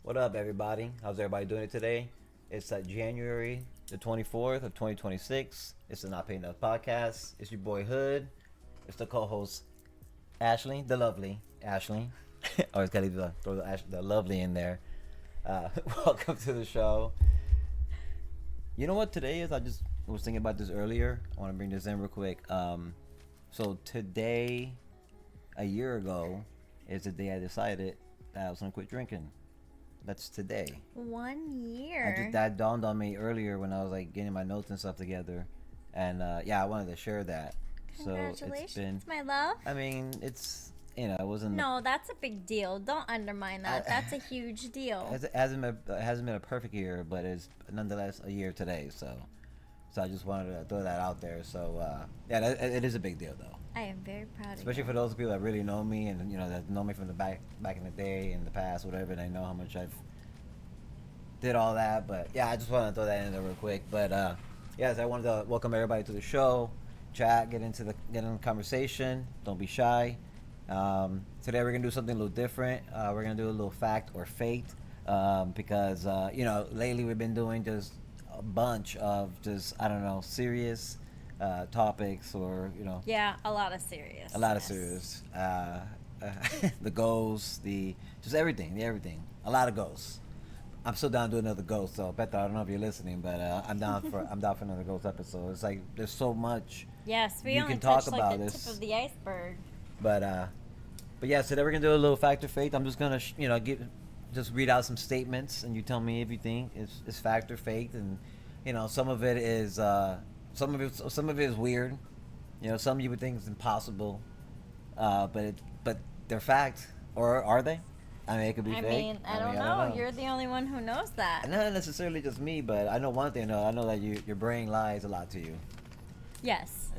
What up, everybody? How's everybody doing it today? It's January the 24th of 2026. It's the Not Paying Enough podcast. It's your boy Hood. It's the co-host Ashley, the lovely Ashley. Always gotta throw the lovely in there. Welcome to the show. You know what today is? I just was thinking about this earlier. I want to bring this in real quick. So today, a year ago, is the day I decided that I was gonna quit drinking. That's today. 1 year. That dawned on me earlier when I was like getting my notes and stuff together, and yeah, I wanted to share that. Congratulations, so it's been, my love. I mean, it's it wasn't. No, that's a big deal. Don't undermine that. That's a huge deal. It hasn't been a perfect year, but it's nonetheless a year today. So I just wanted to throw that out there. So yeah, it is a big deal though. I am very proud of you. Especially for those people that really know me and that know me from the back in the day, in the past, whatever. They know how much I've did all that. But yeah, I just wanted to throw that in there real quick. But yes, I wanted to welcome everybody to the show, chat, get in the conversation. Don't be shy. Today we're gonna do something a little different. We're gonna do a little fact or fate because lately we've been doing just a bunch of just serious topics or Yeah, a lot of serious. The goals, just everything, a lot of goals. I'm still down to do another ghost, so Petra, I don't know if you're listening, but I'm down for another ghost episode. It's like there's so much. Yes, we you only can talk touched about like the this. tip of the iceberg. But yeah, so today we're gonna do a little fact or faith. I'm just gonna just read out some statements, and you tell me if you think it's fact or faith, and some of it is some of it is weird. Some you would think is impossible, but they're fact, or are they? I mean, it could be fake. I don't know. You're the only one who knows that. Not necessarily just me, but I know one thing. I know that your brain lies a lot to you. Yes.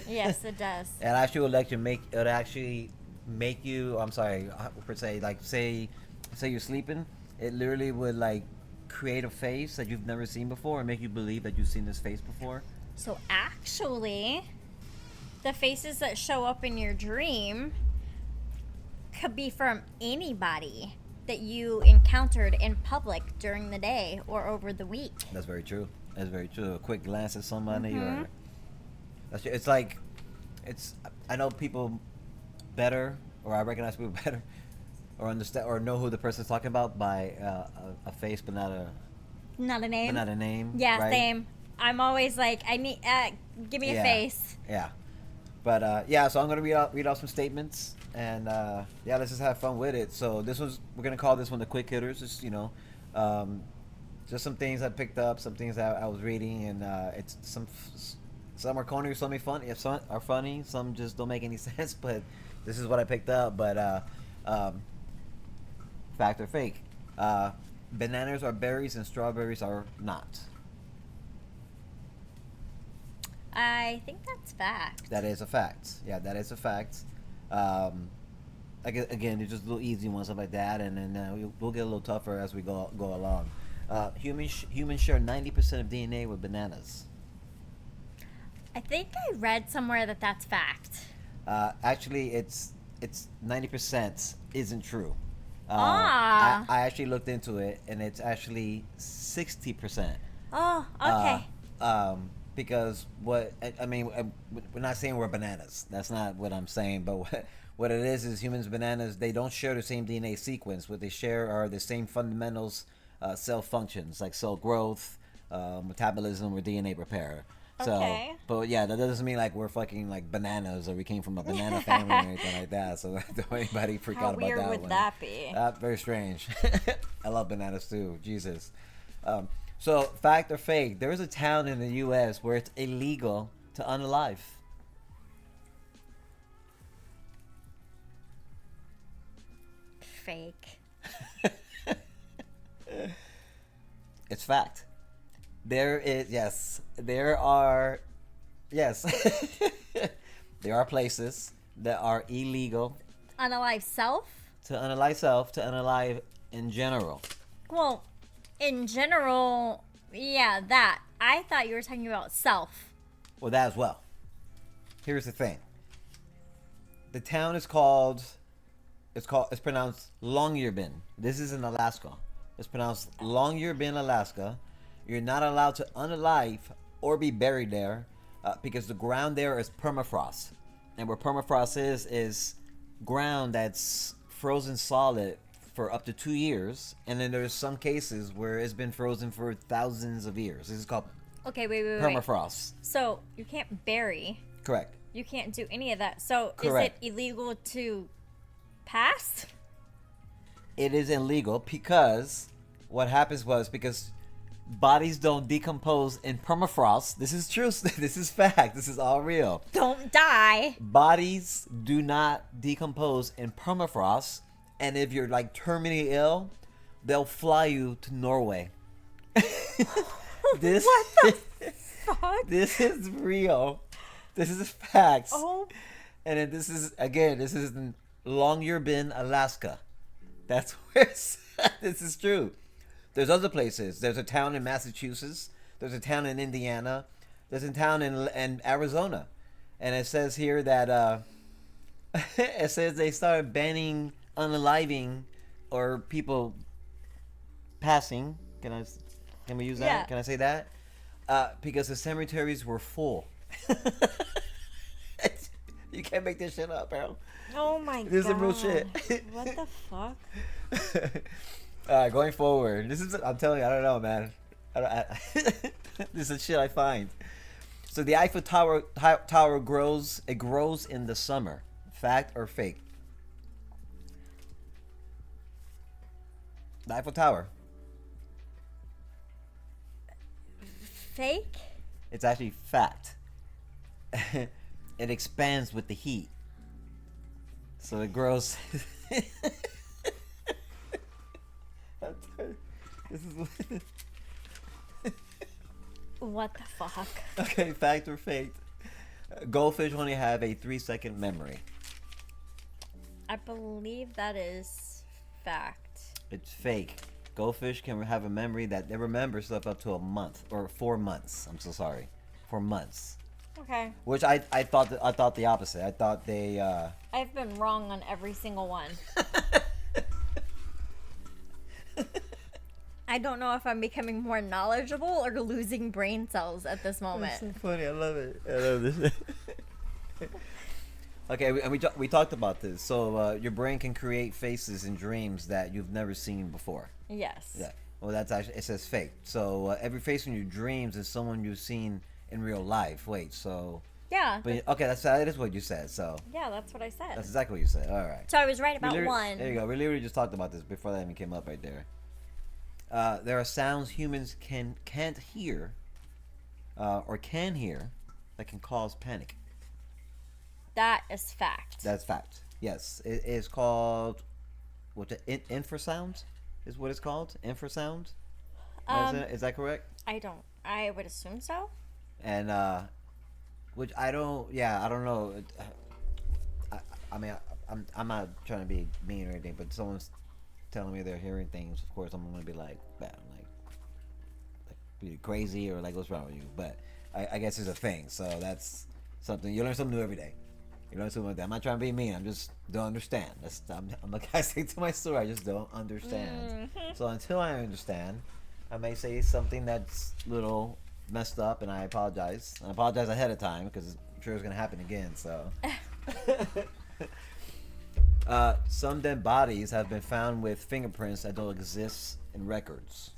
Yes, it does. It actually will make you. I'm sorry, per se. Like say you're sleeping, it literally would like create a face that you've never seen before and make you believe that you've seen this face before. So actually, the faces that show up in your dream could be from anybody that you encountered in public during the day or over the week. That's very true. A quick glance at somebody, Mm-hmm. or it's like I know people better, or I recognize people better, or understand or know who the person's talking about by a face, but not a name. Yeah, right? same. I'm always like, I need give me a face. Yeah. But yeah, so I'm gonna read out some statements, and yeah, let's just have fun with it. So we're gonna call this one the quick hitters. Just just some things I picked up, some things that I was reading, and it's some are corny, some are funny. Some are funny, some just don't make any sense. But this is what I picked up. But fact or fake? Bananas are berries and strawberries are not. I think that's fact. That is a fact. Yeah, that is a fact. Again, they're just little easy ones, stuff like that, and then we'll get a little tougher as we go along. Humans share 90% of DNA with bananas. I think I read somewhere that that's fact. Actually, it's 90% isn't true. Ah. I actually looked into it, and it's actually 60%. Oh, okay. Because I mean, we're not saying we're bananas. That's not what I'm saying. But what it is humans and bananas, they don't share the same DNA sequence. What they share are the same fundamentals, cell functions like cell growth, metabolism, or DNA repair. So, Okay. but yeah, that doesn't mean like we're fucking like bananas or we came from a banana family or anything like that. So don't anybody freak How out about weird that would one. that be? Very strange. I love bananas too. Jesus. So, fact or fake? There is a town in the U.S. where it's illegal to unalive. Fake. It's fact. There are places that are illegal Unalive self? to unalive in general. Well, in general, yeah, that. I thought you were talking about self. Well, that as well. Here's the thing. The town is called. It's pronounced Longyearbyen. This is in Alaska. It's pronounced Longyearbyen, Alaska. You're not allowed to unalive or be buried there because the ground there is permafrost. And where permafrost is ground that's frozen solid for up to 2 years. And then there's some cases where it's been frozen for thousands of years. This is called Okay, wait. permafrost. So you can't bury. Correct. You can't do any of that. So Correct. is it illegal to pass? It is illegal because what happens was because bodies don't decompose in permafrost. This is true. This is fact. This is all real. Don't die. Bodies do not decompose in permafrost, and if you're like terminally ill, they'll fly you to Norway. This What the fuck? This is real. This is facts. Oh. And then this is in Longyearbyen, Alaska. That's where this is true. There's other places. There's a town in Massachusetts. There's a town in Indiana. There's a town in Arizona. And it says here that it says they started banning unaliving or people passing. Can we use that? Yeah. Can I say that? Because the cemeteries were full. You can't make this shit up, bro. Oh my god. This is real shit. What the fuck? Going forward, I'm telling you, I don't know, man. This is shit I find. So the Eiffel Tower grows. It grows in the summer. Fact or fake? The Eiffel Tower. Fake? It's actually fact. It expands with the heat. So it grows. This is What the fuck? okay. Fact or fake? Goldfish only have a 3-second memory. I believe that is fact. It's fake. Goldfish can have a memory that they remember stuff up to a month or 4 months. I'm so sorry, 4 months. Okay. Which I thought the opposite. I thought they. I've been wrong on every single one. I don't know if I'm becoming more knowledgeable or losing brain cells at this moment. That's so funny. I love it. I love this. Okay, and we talked about this. So your brain can create faces in dreams that you've never seen before. Yes. Yeah. Well, that's actually, it says fake. So every face in your dreams is someone you've seen in real life. Wait, so. Yeah. But okay, that is what you said. So. Yeah, that's what I said. That's exactly what you said. All right. So I was right about one. There you go. We literally just talked about this before that even came up right there. There are sounds humans can't hear, or can hear, that can cause panic. That is fact. That's fact. Yes, it is called infrasound is what it's called. Infrasound. Is that correct? I would assume so. And which I don't. Yeah, I don't know. I mean, I'm not trying to be mean or anything, but someone's telling me they're hearing things. Of course, I'm gonna be like, man, like be crazy or like, what's wrong with you? But I guess it's a thing. So that's something you learn something new every day. You learn something like that. I'm not trying to be mean. I'm just don't understand. I'm like I say to my story. I just don't understand. Mm-hmm. So until I understand, I may say something that's a little messed up, and I apologize. And I apologize ahead of time because I'm sure it's gonna happen again. So. Some dead bodies have been found with fingerprints that don't exist in records.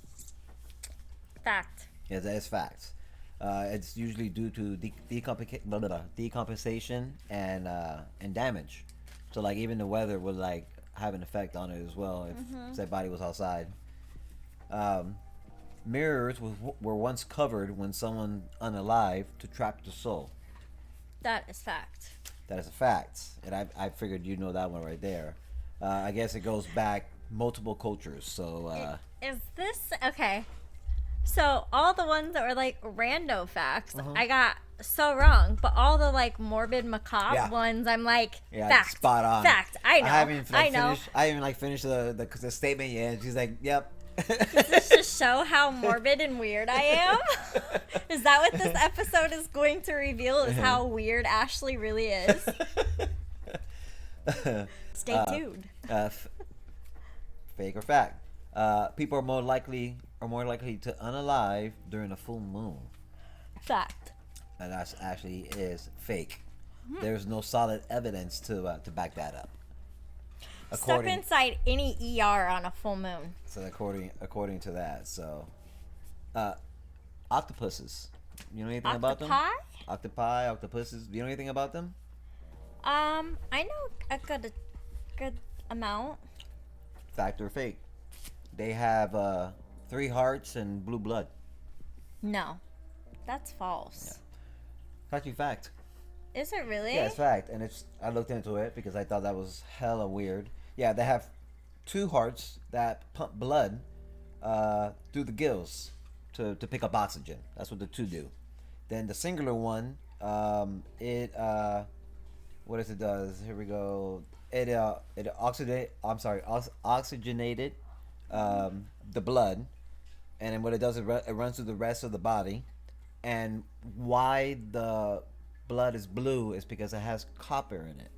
Fact. Yeah, that is fact. It's usually due to decompensation and damage. So like even the weather would like have an effect on it as well if that body was outside. Mirrors were once covered when someone unalive to trap the soul. That is fact. That is a fact, and I figured you know that one right there. I guess it goes back multiple cultures. So Is this okay? So all the ones that were like rando facts, I got so wrong, but all the like morbid macabre ones, I'm like, fact, spot on. Fact. I know. I haven't even, I know. finished. I haven't like finished the statement yet. And she's like, "Yep." Does this just show how morbid and weird I am? Is that what this episode is going to reveal? Is how weird Ashley really is? Stay tuned. Fake or fact? People are more likely to unalive during a full moon. Fact. And that actually is fake. There's no solid evidence to back that up. Step inside any ER on a full moon. So according to that, so octopuses. You know anything about them? Octopi, octopuses. Do you know anything about them? I know a good amount. Fact or fake? They have 3 hearts and blue blood. No, that's false. Yeah. Actually, fact. Is it really? Yeah, it's fact, and I looked into it because I thought that was hella weird. Yeah, they have 2 hearts that pump blood through the gills to pick up oxygen. That's what the 2 do. Then the singular one, it what does it does? Here we go. It oxygenated the blood, and then what it does it runs through the rest of the body. And why the blood is blue is because it has copper in it.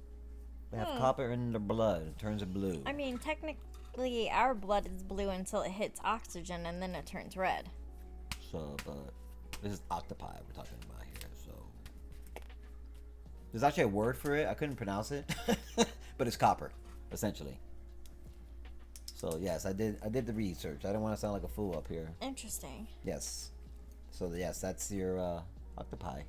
They have copper in the blood. It turns it blue. I mean, technically, our blood is blue until it hits oxygen, and then it turns red. So, but this is octopi we're talking about here. So, there's actually a word for it. I couldn't pronounce it, but it's copper, essentially. So yes, I did the research. I didn't want to sound like a fool up here. Interesting. Yes. So yes, that's your octopi.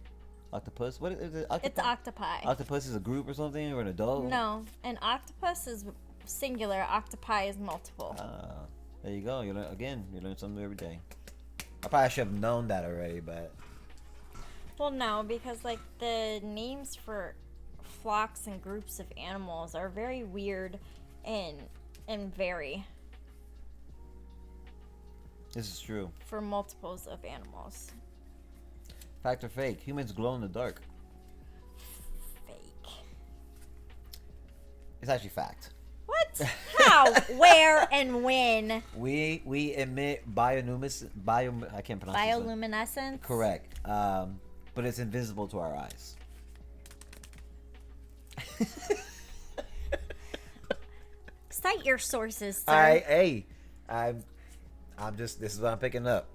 Octopus? What is it? It's octopi. Octopus is a group or something, or an adult? No, an octopus is singular. Octopi is multiple. There you go. You learn something new every day. I probably should have known that already, but. Well, no, because like the names for flocks and groups of animals are very weird and vary. This is true. For multiples of animals. Fact or fake? Humans glow in the dark. Fake. It's actually fact. What? How? Where? And when? We emit I can't pronounce bioluminescence. Correct. But it's invisible to our eyes. Cite your sources, sir. This is what I'm picking up.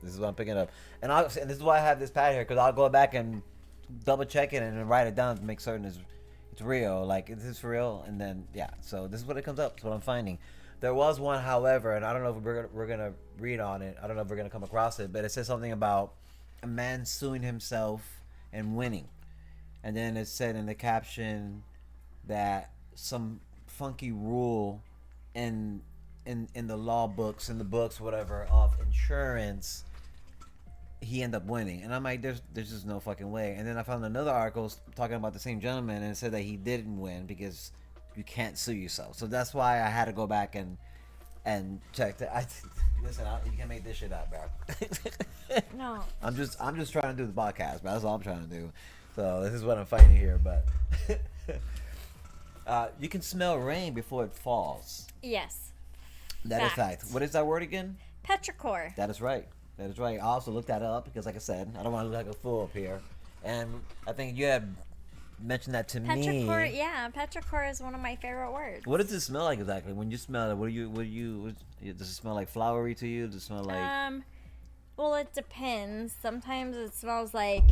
And this is why I have this pad here, because I'll go back and double check it and then write it down to make certain it's real. Like, is this for real? And then, yeah. So this is what it comes up. It's what I'm finding. There was one, however, and I don't know if we're gonna read on it. I don't know if we're gonna come across it, but it says something about a man suing himself and winning. And then it said in the caption that some funky rule in the law books, in the books, whatever, of insurance, he ended up winning. And I'm like, there's just no fucking way. And then I found another article talking about the same gentleman, and it said that he didn't win because you can't sue yourself. So that's why I had to go back and check that. Listen, you can make this shit up, bro. No. I'm just trying to do the podcast, bro. That's all I'm trying to do. So this is what I'm fighting here, but you can smell rain before it falls. Yes. That is fact. What is that word again? Petrichor. That is right. I also looked that up because, like I said, I don't want to look like a fool up here. And I think you had mentioned that to me. Petrichor, yeah. Petrichor is one of my favorite words. What does it smell like exactly? When you smell it, does it smell like flowery to you? Does it smell like... Well, it depends. Sometimes it smells like...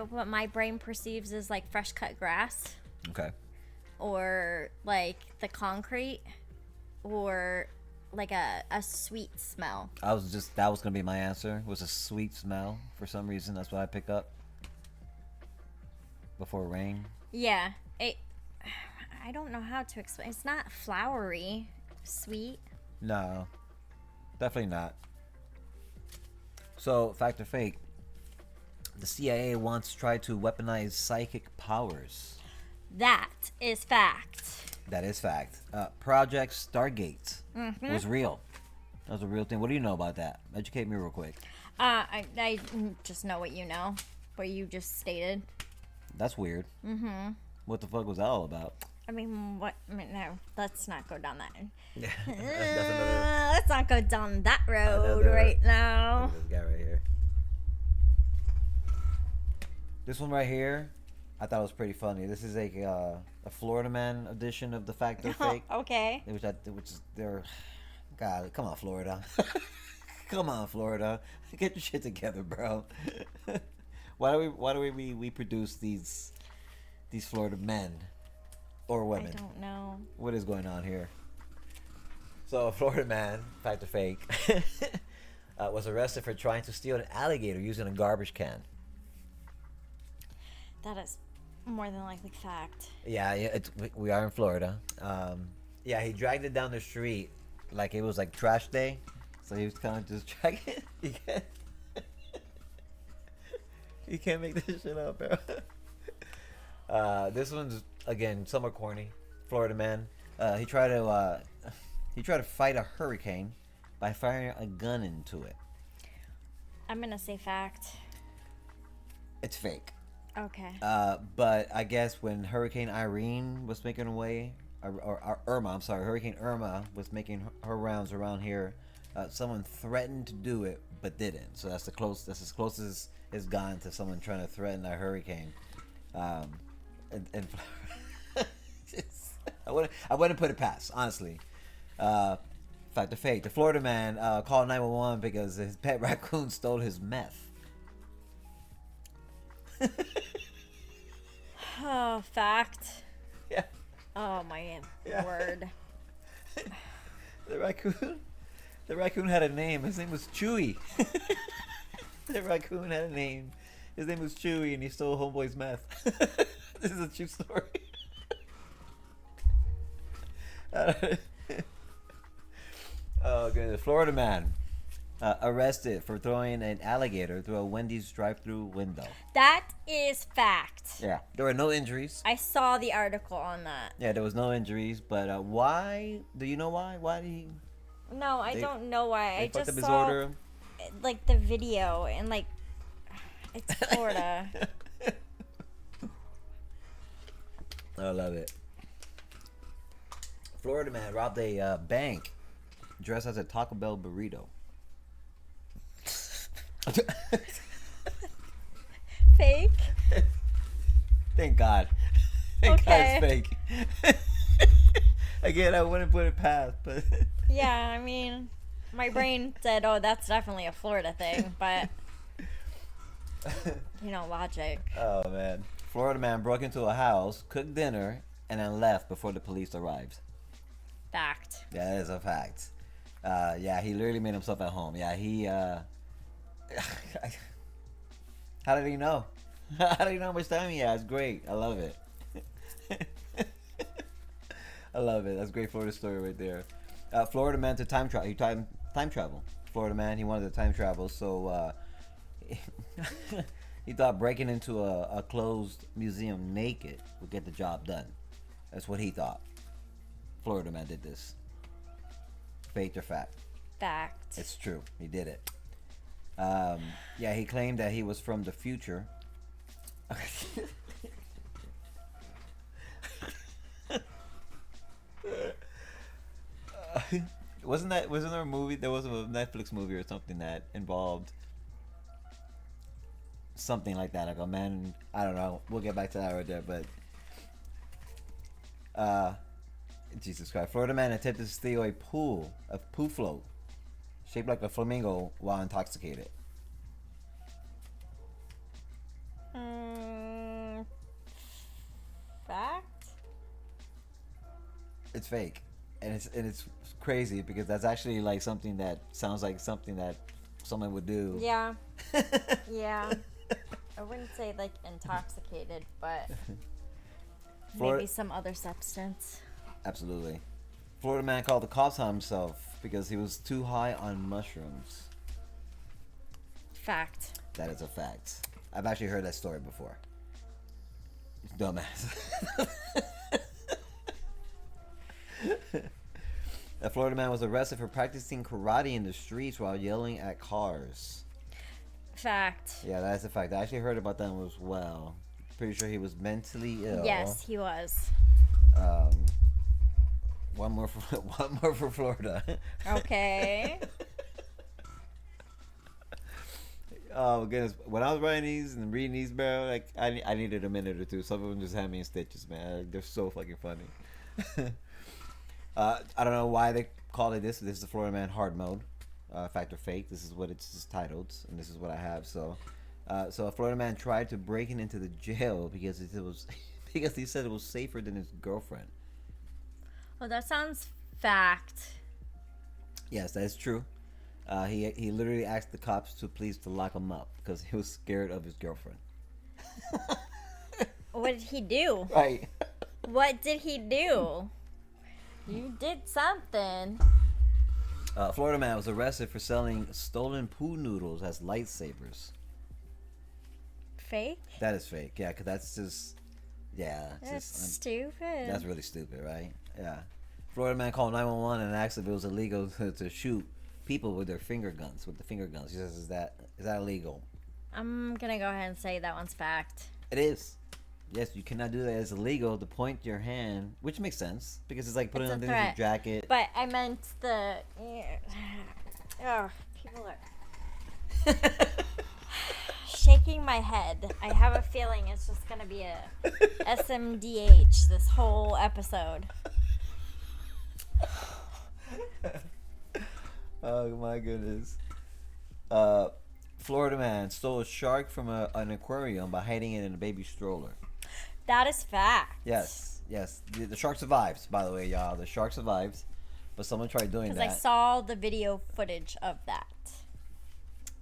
what my brain perceives as like fresh cut grass. Okay. Or like the concrete, or like a sweet smell. That was gonna be my answer. Was a sweet smell for some reason. That's what I pick up before rain. Yeah, I don't know how to explain. It's not flowery, sweet. No, definitely not. So, fact or fake? The CIA once tried to weaponize psychic powers. That is fact. That is fact. Project Stargate was real. That was a real thing. What do you know about that? Educate me real quick. I just know what you just stated. That's weird. Mm-hmm. What the fuck was that all about? No, let's not go down that. Yeah, let's not go down that road right now. This guy right here. This one right here, I thought it was pretty funny. This is a a Florida Man edition of the fact they're fake. Okay. Which is their. God, come on, Florida. Come on, Florida. Get your shit together, bro. Why do we produce these Florida men or women? I don't know. What is going on here? So a Florida man, fact or fake, was arrested for trying to steal an alligator using a garbage can. That is more than likely fact. Yeah, we are in Florida. Yeah, he dragged it down the street like it was like trash day. So he was kind of just dragging it. You can't make this shit up, bro. This one's again somewhat corny. Florida man. He tried to fight a hurricane by firing a gun into it. I'm gonna say fact. It's fake. Okay. But I guess when Hurricane Irene was making her way, or Irma, I'm sorry, Hurricane Irma was making her rounds around here, someone threatened to do it but didn't. So that's as close as it's gone to someone trying to threaten a hurricane. And I wouldn't put it past, honestly. Fact or fake? The Florida man called 911 because his pet raccoon stole his meth. Oh, fact. Yeah. Oh my word. The raccoon had a name. His name was Chewy. The raccoon had a name. His name was Chewy, and he stole homeboy's meth. This is a true story. Oh goodness! Florida man arrested for throwing an alligator through a Wendy's drive-through window. That is fact. Yeah, there were no injuries. I saw the article on that. Yeah, there was no injuries, but why? Do you know why? Why did he? No, I don't know why. I just up his saw order? like the video and like it's Florida. I love it. Florida man robbed a bank dressed as a Taco Bell burrito. Fake? Thank God. Thank God Okay. it's fake. Again, I wouldn't put it past, but Yeah, I mean, my brain said, "Oh, that's definitely a Florida thing," but logic. oh man. Florida man broke into a house, cooked dinner, and then left before the police arrived. Fact. Yeah, that is a fact. Yeah, he literally made himself at home. Yeah, he how did he know? How did he know how much time he has? Great. I love it. I love it. That's a great Florida story right there. Florida man to time travel. He time travel. Florida man, he wanted to time travel, so he thought breaking into a closed museum naked would get the job done. That's what he thought. Florida man did this. Fake or fact? Fact. It's true. He did it. Yeah, he claimed that he was from the future. Wasn't there a movie? There was a Netflix movie or something that involved something like that, like a man. I don't know. We'll get back to that right there, but Jesus Christ! Florida man attempted to steal a poo float shaped like a flamingo while intoxicated. Fact. It's fake, and it's crazy because that's actually like something that sounds like something that someone would do. Yeah. Yeah. I wouldn't say like intoxicated, but maybe some other substance. Absolutely. Florida man called the cops on himself because he was too high on mushrooms. Fact. That is a fact. I've actually heard that story before. Dumbass. A Florida man was arrested for practicing karate in the streets while yelling at cars. Fact. Yeah, that's a fact. I actually heard about that as well. Pretty sure he was mentally ill. Yes, he was. One more for Florida. Okay. Oh goodness! When I was writing these and reading these, bro, like I needed a minute or two. Some of them just had me in stitches, man. Like, they're so fucking funny. I don't know why they call it this. This is the Florida Man hard mode, fact or fake. This is what it's just titled, and this is what I have. So, so a Florida man tried to break into the jail because it was because he said it was safer than his girlfriend. Oh, that sounds fact. Yes, that is true. He literally asked the cops to please to lock him up because he was scared of his girlfriend. What did he do? Right. What did he do? You did something. Florida man was arrested for selling stolen poo noodles as lightsabers. Fake? That is fake. Yeah, because that's just... Yeah. That's just, stupid. That's really stupid, right? Yeah. Florida man called 911 and asked if it was illegal to shoot people with their finger guns, with the finger guns. He says, is that illegal? I'm going to go ahead and say that one's fact. It is. Yes, you cannot do that. It's illegal to point your hand, which makes sense because it's like putting It's a underneath your threat. jacket. But I meant the... Oh, people are... shaking my head. I have a feeling it's just going to be a SMDH this whole episode. Oh my goodness. Florida man stole a shark from an aquarium by hiding it in a baby stroller. That is fact. Yes. The shark survives, by the way, y'all. The shark survives, but someone tried doing Because that. I saw the video footage of that.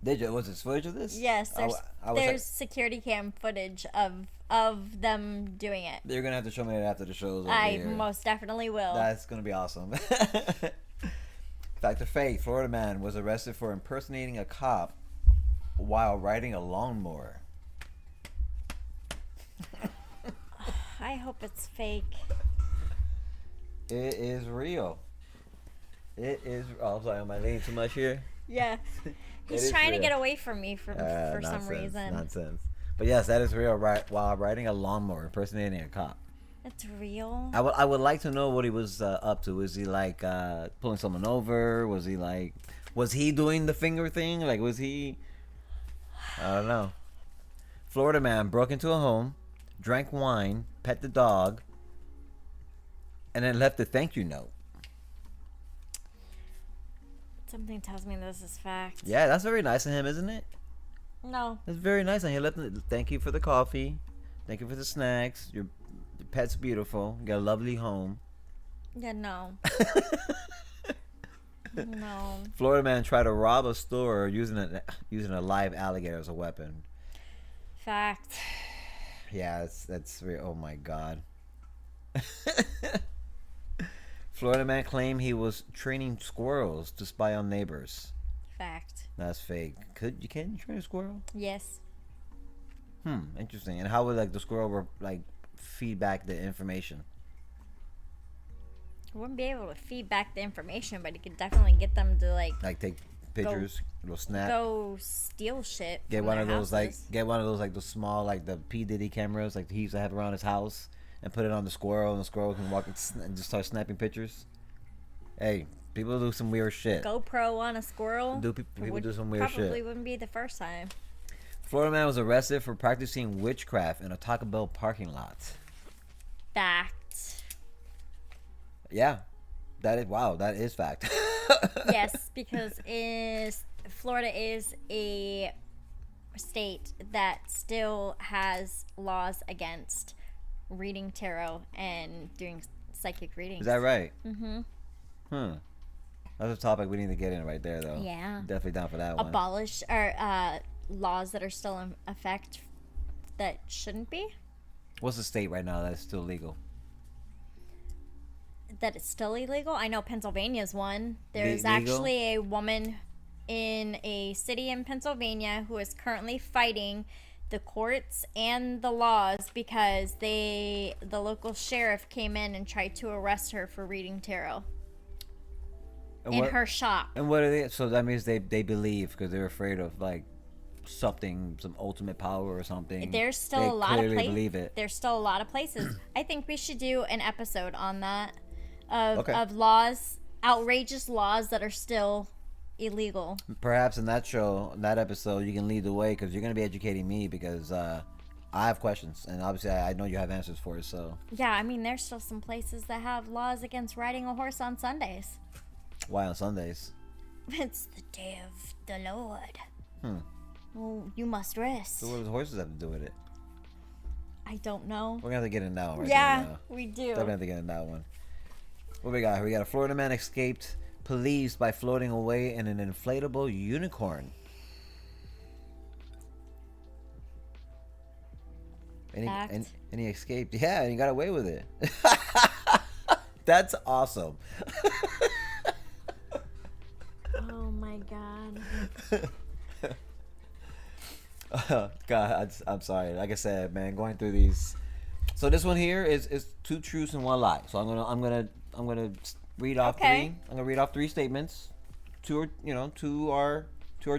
Did you? Was there footage of this? Yes, I there's security cam footage of them doing it. You're gonna have to show me that after the show's over I here. most definitely will. That's gonna be awesome. Fact or fake? Florida man was arrested for impersonating a cop while riding a lawnmower. I hope it's fake. It is real. It is. Oh, I'm sorry. Am I leaning too much here? Yeah. He's is trying real. to get away from me for some reason. Nonsense. But yes, that is real. Right, while riding a lawnmower, impersonating a cop. It's real. I would like to know what he was up to. Was he like pulling someone over? Was he doing the finger thing? Like, was he? I don't know. Florida man broke into a home, drank wine, pet the dog, and then left a thank you note. Something tells me this is fact. Yeah, that's very nice of him, isn't it? No. That's very nice. And he left. Thank you for the coffee. Thank you for the snacks. Your pet's beautiful. You got a lovely home. Yeah, no. No. Florida man tried to rob a store using a live alligator as a weapon. Fact. Yeah, that's real. Oh my god. Florida man claimed he was training squirrels to spy on neighbors. Fact. That's fake. Can you train a squirrel? Yes. Interesting. And how would like the squirrel feed back the information? I wouldn't be able to feed back the information, but you could definitely get them to Like take pictures, little snap. go steal shit. Get from one of their those houses. the small the P Diddy cameras like he used to have around his house, and put it on the squirrel, and the squirrel can walk and just start snapping pictures. Hey, people do some weird shit. GoPro on a squirrel. People do some weird shit. Probably wouldn't be the first time. Florida man was arrested for practicing witchcraft in a Taco Bell parking lot. Fact. Yeah, that is fact. Yes, because Florida is a state that still has laws against reading tarot and doing psychic readings. Is that right? Mm-hmm. That's a topic we need to get in right there, though. Yeah. Definitely down for that one. Abolish or laws that are still in effect that shouldn't be. What's the state right now that's still legal? That it's still illegal. I know Pennsylvania's one. There's Legal? actually a woman in a city in Pennsylvania who is currently fighting the courts and the laws because the local sheriff came in and tried to arrest her for reading tarot in her shop. And what are they? So that means they believe because they're afraid of something, some ultimate power or something. There's still they a lot of places. believe it. There's still a lot of places. I think we should do an episode on that of Okay. laws, outrageous laws that are still illegal. Perhaps in that show, that episode, you can lead the way because you're going to be educating me because I have questions and obviously I know you have answers for it. So Yeah, I mean, there's still some places that have laws against riding a horse on Sundays. why on Sundays? It's the day of the Lord. Hmm. Well, you must rest. So what does horses have to do with it? I don't know. We're going to have to get in that one right Yeah, now. we do. Definitely have to get in that one. What we got here? We got a Florida man escaped police by floating away in an inflatable unicorn. And he escaped. Yeah, and he got away with it. That's awesome. Oh my god. God, I'm sorry. Like I said, man, going through these. So this one here is two truths and one lie. So I'm gonna read off Okay. three. I'm gonna read off three statements. Two are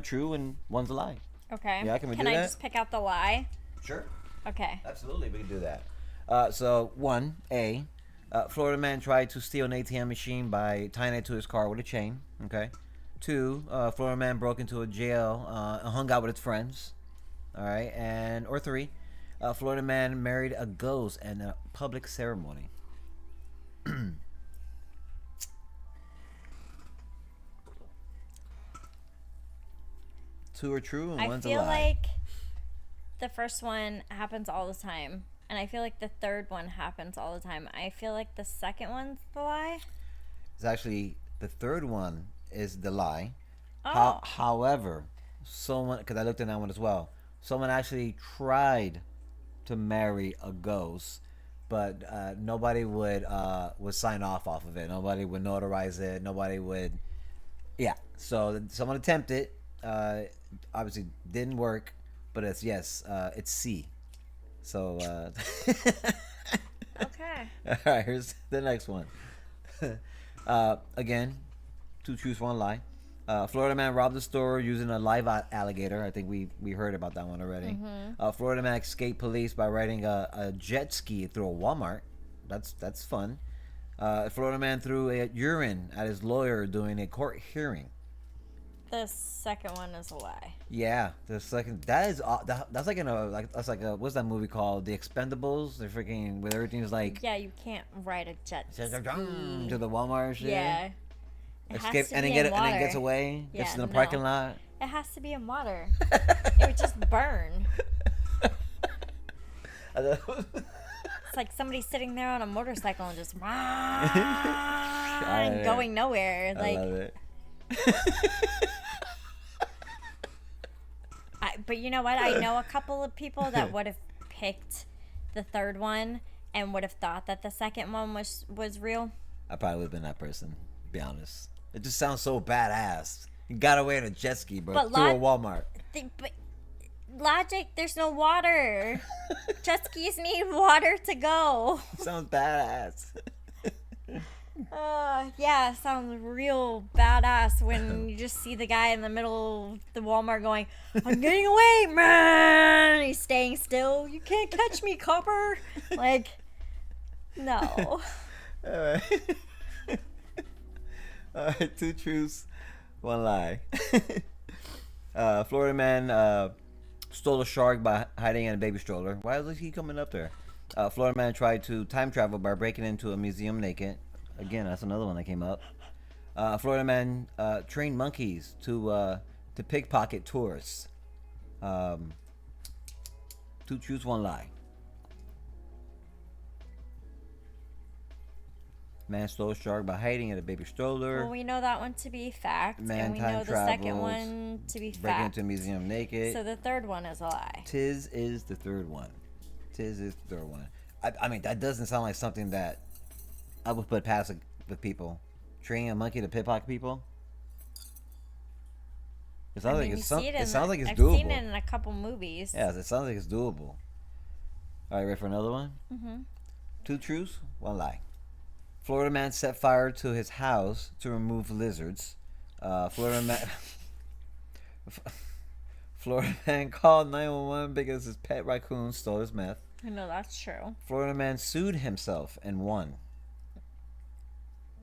true and one's a lie. Okay. Yeah, can we do I that? just pick out the lie? Sure. Okay. Absolutely, we can do that. So, 1A, Florida man tried to steal an ATM machine by tying it to his car with a chain. Okay. 2, Florida man broke into a jail and hung out with his friends. All right. Or 3, Florida man married a ghost in a public ceremony. 2 are true and I one's a feel lie. like the first one happens all the time. And I feel like the third one happens all the time. I feel like the second one's the lie. It's actually the third one is the lie. Oh. However, someone, because I looked at that one as well, someone actually tried to marry a ghost, but nobody would sign off of it. Nobody would notarize it. Nobody would. Yeah. So someone attempted. Obviously didn't work, but it's it's C. So. Okay. All right. Here's the next one. Again, 2 truths, 1 lie. Florida man robbed a store using a live alligator. I think we heard about that one already. Florida man escaped police by riding a jet ski through a Walmart. That's fun. Florida man threw a urine at his lawyer during a court hearing. The second one is a lie. Yeah, the second that's like what's that movie called? The Expendables. They're freaking where everything's like Yeah, you can't ride a jet ski. to the Walmart and shit. Yeah. It has Escape to and be then in and then water. gets away. Gets Yeah, in the no. parking lot. It has to be in water. It would just burn. It's like somebody sitting there on a motorcycle and just and going nowhere. Like, I love it. but you know what? I know a couple of people that would have picked the third one and would have thought that the second one was real. I probably would have been that person. Be honest. It just sounds so badass. You got away in a jet ski, bro. But Through a Walmart. But logic, there's no water. Jet skis need water to go. Sounds badass. Yeah, sounds real badass when you just see the guy in the middle of the Walmart going, I'm getting away, man. He's staying still. You can't catch me, copper. Like, no. All right. All right, 2 truths, 1 lie. Florida man stole a shark by hiding in a baby stroller. Why is he coming up there? Florida man tried to time travel by breaking into a museum naked. Again, that's another one that came up. Florida man trained monkeys to pickpocket tourists. 2 truths, 1 lie. Man stole a shark by hiding in a baby stroller. Well, we know that one to be fact, Man and we time know the second travels, one to be breaking fact. into a museum naked. So the third one is a lie. Tis is the third one. I mean, that doesn't sound like something that I would put past with people. Training a monkey to pickpocket people. It sounds like it's I've doable. seen it in a couple movies. Yeah, it sounds like it's doable. All right, ready for another one? Mm-hmm. 2 truths, 1 lie. Florida man set fire to his house to remove lizards. Florida man called 911 because his pet raccoon stole his meth. I know that's true. Florida man sued himself and won.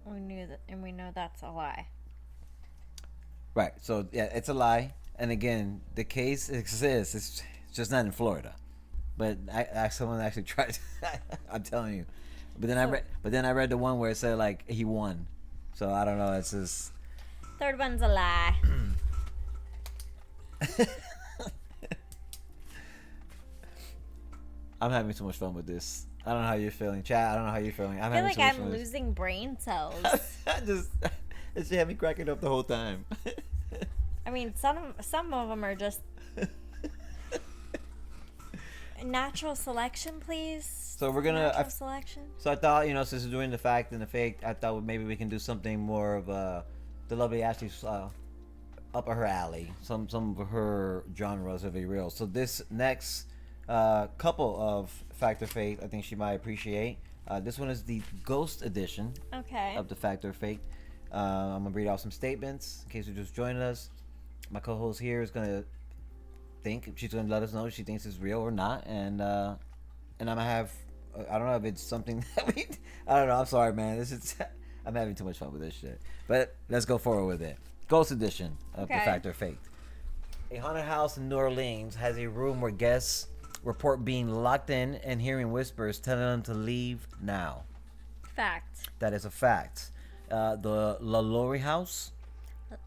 We knew that, and we know that's a lie. Right. So yeah, it's a lie. And again, the case exists. It's just not in Florida. But someone actually tried. I'm telling you. But then I read the one where it said like he won. So I don't know. It's just. Third one's a lie. I'm having too much fun with this. I don't know how you're feeling, Chad. I don't know how you're feeling. I feel like I'm losing brain cells. I just, it had me cracking up the whole time. I mean, some of them are just natural selection, please. So we're gonna natural selection. So I thought, since we're doing the fact and the fake, I thought maybe we can do something more of the lovely Ashley's up her alley. Some of her genres of a real. So this next couple of fact or fake, I think she might appreciate. This one is the ghost edition. Okay. Of the fact or fake. I'm gonna read out some statements in case you're just joining us. My co-host here is gonna think, she's gonna let us know if she thinks it's real or not, and I'm gonna have, I don't know if it's something that I don't know. I'm sorry, man. I'm having too much fun with this shit. But let's go forward with it. Ghost edition of the fact or fake. A haunted house in New Orleans has a room where guests report being locked in and hearing whispers telling them to leave now. Fact. That is a fact. The LaLaurie house.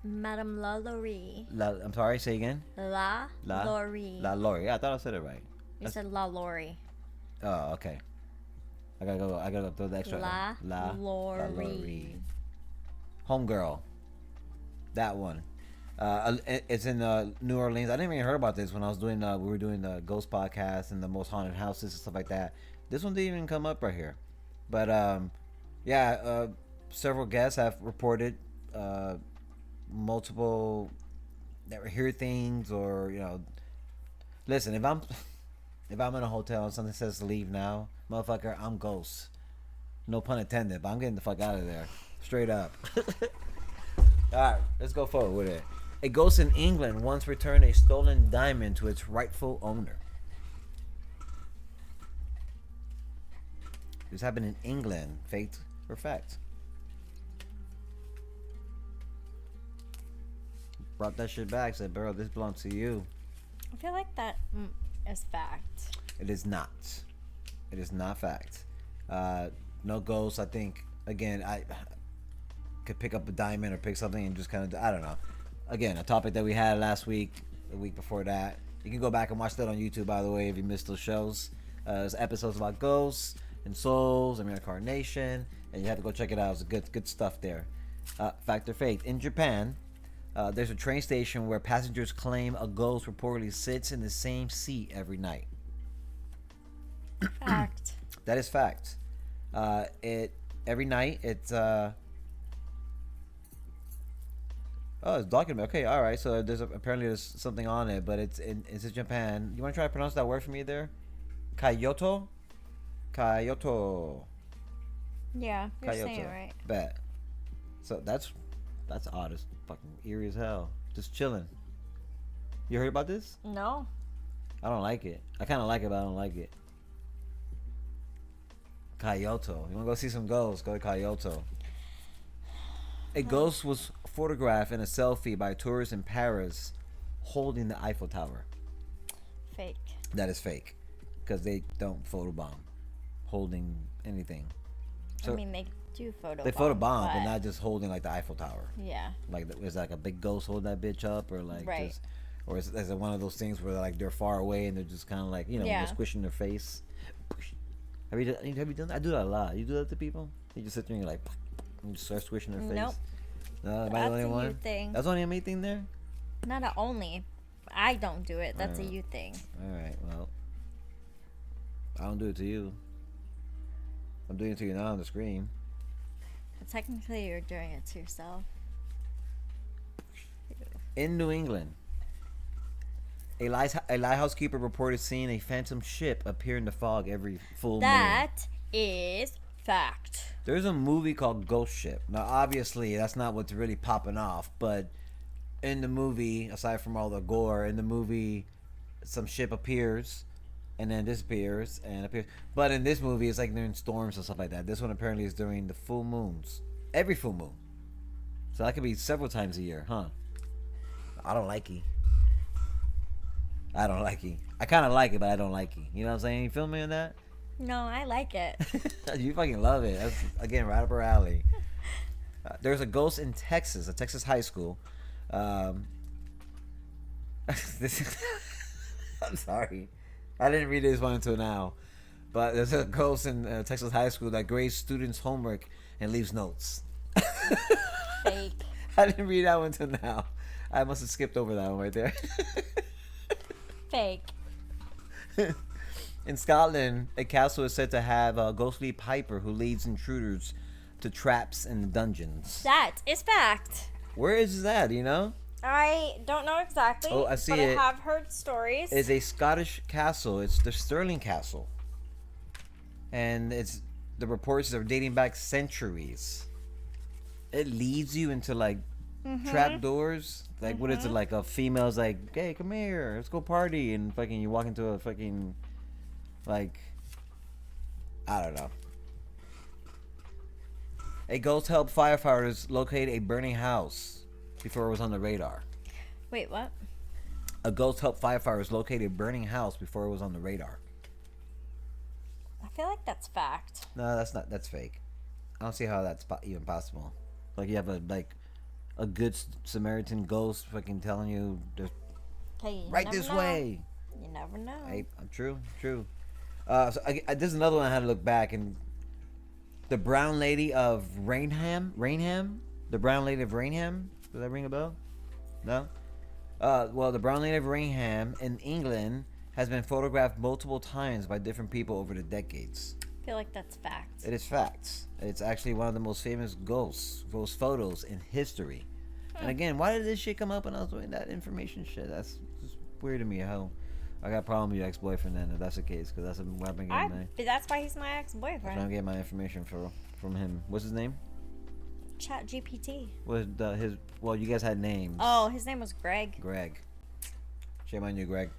Madame LaLaurie. I'm sorry, say again. LaLaurie. LaLaurie. I thought I said it right. You said LaLaurie. Oh, okay. I gotta go throw the extra. LaLaurie. Homegirl. That one. It's in New Orleans. I didn't even hear about this when I was doing. We were doing the ghost podcast and the most haunted houses and stuff like that. This one didn't even come up right here, but several guests have reported multiple that hear things or listen. If I'm in a hotel and something says leave now, motherfucker, I'm ghost. No pun intended, but I'm getting the fuck out of there, straight up. All right, let's go forward with it. A ghost in England once returned a stolen diamond to its rightful owner. This happened in England. Fake or fact? Brought that shit back. Said, bro, this belongs to you. I feel like that is fact. It is not. It is not fact. No ghosts. I think, again, I could pick up a diamond or pick something and just kind of, I don't know. Again, a topic that we had last week, the week before that. You can go back and watch that on YouTube, by the way, if you missed those shows. There's episodes about ghosts and souls and reincarnation, and you have to go check it out. It's good stuff there. Fact or fake? In Japan, there's a train station where passengers claim a ghost reportedly sits in the same seat every night. Fact. That is fact. Every night it's it's documented. Okay, all right. So apparently there's something on it, but it's in Japan. You want to try to pronounce that word for me there? Kyoto. Yeah, you're saying it right. Bet. So that's odd as fucking eerie as hell. Just chilling. You heard about this? No. I don't like it. I kind of like it, but I don't like it. Kyoto. You want to go see some ghosts? Go to Kyoto. A ghost was photographed in a selfie by tourists in Paris holding the Eiffel Tower. Fake. That is fake. Because they don't photobomb holding anything. So, I mean, they do photobomb. They photobomb, but not just holding like the Eiffel Tower. Yeah. Like, is like a big ghost holding that bitch up? Or like right. Or is it one of those things where like they're far away and they're just kind of like, they're squishing their face? Have you done that? I do that a lot. You do that to people? You just sit there and you're like, you just start squishing their face? Nope. No, that's a you thing. That's only a me thing there? Not a only. I don't do it. That's a you thing. Alright, well. I don't do it to you. I'm doing it to you now on the screen. But technically, you're doing it to yourself. In New England, a lighthouse keeper reported seeing a phantom ship appear in the fog every full moon. That is fact. There's a movie called Ghost Ship. Now, obviously, that's not what's really popping off, but in the movie, aside from all the gore, in the movie, some ship appears and then disappears and appears. But in this movie, it's like during storms and stuff like that. This one apparently is during the full moons. Every full moon. So that could be several times a year, huh? I don't like it. I don't like it. I kind of like it, but I don't like it. You know what I'm saying? You feel me on that? No, I like it. You fucking love it. That's, again, right up our alley. There's a ghost in Texas, a Texas high school. This I'm sorry. I didn't read this one until now. But there's a ghost in Texas high school that grades students' homework and leaves notes. Fake. I didn't read that one until now. I must have skipped over that one right there. Fake. In Scotland, a castle is said to have a ghostly piper who leads intruders to traps in the dungeons. That is fact. Where is that, you know? I don't know exactly. Oh, I see but it. I have heard stories. It's a Scottish castle. It's the Stirling Castle. And the reports are dating back centuries. It leads you into like trap doors. Like what is it, like a female's like, hey, come here, let's go party, and fucking you walk into a fucking like, I don't know. A ghost helped firefighters locate a burning house before it was on the radar. Wait, what? A ghost helped firefighters locate a burning house before it was on the radar. I feel like that's fact. No, that's not. That's fake. I don't see how that's even possible. Like you have a good Samaritan ghost fucking telling you Hey, right this way. You never know. Hey, true. So there's another one I had to look back, and the Brown Lady of Rainham, the Brown Lady of Rainham. Does that ring a bell? No. Well, the Brown Lady of Rainham in England has been photographed multiple times by different people over the decades. I feel like that's fact. It is facts. It's actually one of the most famous ghost photos in history. And again, why did this shit come up when I was doing that information shit? That's just weird to me. How I got a problem with your ex-boyfriend then, if that's the case, because that's where I've been getting That's why he's my that's where I'm ex-boyfriend. getting my information from him. What's his name? Chat GPT. Well, you guys had names. Oh, his name was Greg. Greg. Shame on you, Greg.